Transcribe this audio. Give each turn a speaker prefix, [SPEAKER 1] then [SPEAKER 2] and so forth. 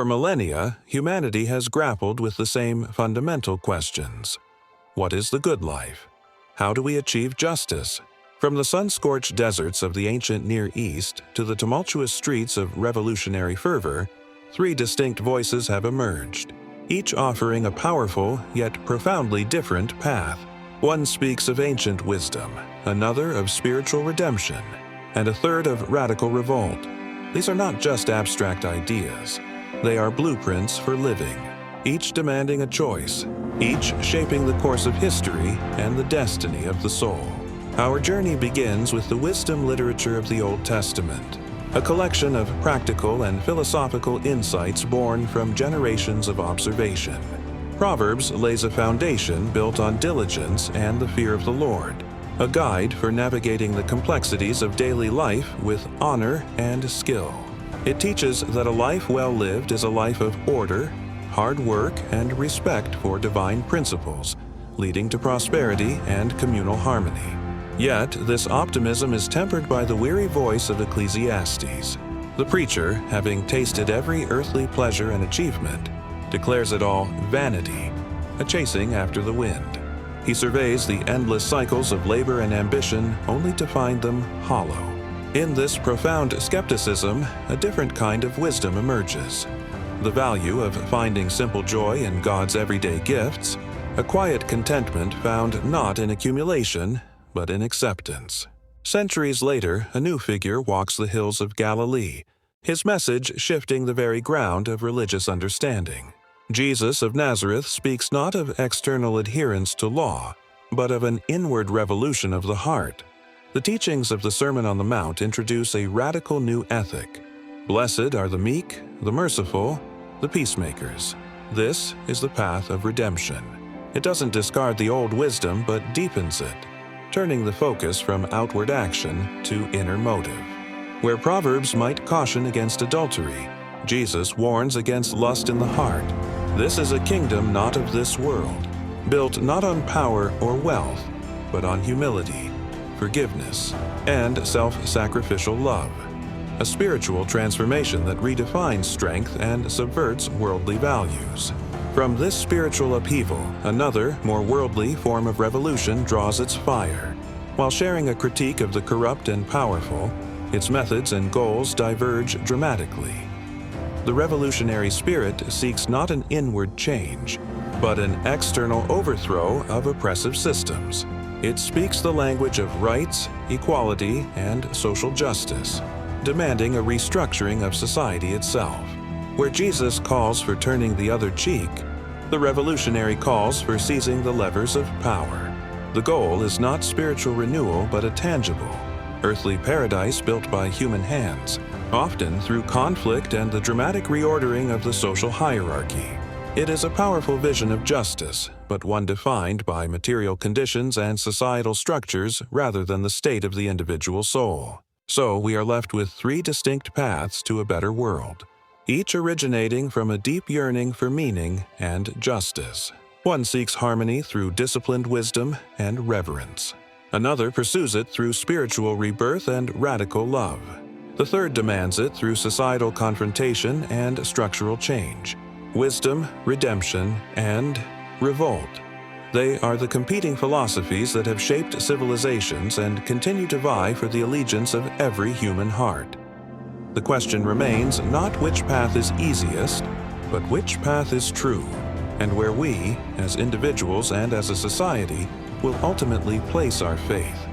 [SPEAKER 1] For millennia, humanity has grappled with the same fundamental questions. What is the good life? How do we achieve justice? From the sun-scorched deserts of the ancient Near East to the tumultuous streets of revolutionary fervor, three distinct voices have emerged, each offering a powerful yet profoundly different path. One speaks of ancient wisdom, another of spiritual redemption, and a third of radical revolt. These are not just abstract ideas. They are blueprints for living, each demanding a choice, each shaping the course of history and the destiny of the soul. Our journey begins with the wisdom literature of the Old Testament, a collection of practical and philosophical insights born from generations of observation. Proverbs lays a foundation built on diligence and the fear of the Lord, a guide for navigating the complexities of daily life with honor and skill. It teaches that a life well lived is a life of order, hard work, and respect for divine principles, leading to prosperity and communal harmony. Yet, this optimism is tempered by the weary voice of Ecclesiastes. The preacher, having tasted every earthly pleasure and achievement, declares it all vanity, a chasing after the wind. He surveys the endless cycles of labor and ambition only to find them hollow. In this profound skepticism, a different kind of wisdom emerges. The value of finding simple joy in God's everyday gifts, a quiet contentment found not in accumulation, but in acceptance. Centuries later, a new figure walks the hills of Galilee, his message shifting the very ground of religious understanding. Jesus of Nazareth speaks not of external adherence to law, but of an inward revolution of the heart. The teachings of the Sermon on the Mount introduce a radical new ethic. Blessed are the meek, the merciful, the peacemakers. This is the path of redemption. It doesn't discard the old wisdom, but deepens it, turning the focus from outward action to inner motive. Where Proverbs might caution against adultery, Jesus warns against lust in the heart. This is a kingdom not of this world, built not on power or wealth, but on humility, forgiveness, and self-sacrificial love. A spiritual transformation that redefines strength and subverts worldly values. From this spiritual upheaval, another, more worldly form of revolution draws its fire. While sharing a critique of the corrupt and powerful, its methods and goals diverge dramatically. The revolutionary spirit seeks not an inward change, but an external overthrow of oppressive systems. It speaks the language of rights, equality, and social justice, demanding a restructuring of society itself. Where Jesus calls for turning the other cheek, the revolutionary calls for seizing the levers of power. The goal is not spiritual renewal, but a tangible, earthly paradise built by human hands, often through conflict and the dramatic reordering of the social hierarchy. It is a powerful vision of justice, but one defined by material conditions and societal structures rather than the state of the individual soul. So we are left with three distinct paths to a better world, each originating from a deep yearning for meaning and justice. One seeks harmony through disciplined wisdom and reverence. Another pursues it through spiritual rebirth and radical love. The third demands it through societal confrontation and structural change. Wisdom, redemption, and revolt. They are the competing philosophies that have shaped civilizations and continue to vie for the allegiance of every human heart. The question remains not which path is easiest, but which path is true, and where we, as individuals and as a society, will ultimately place our faith.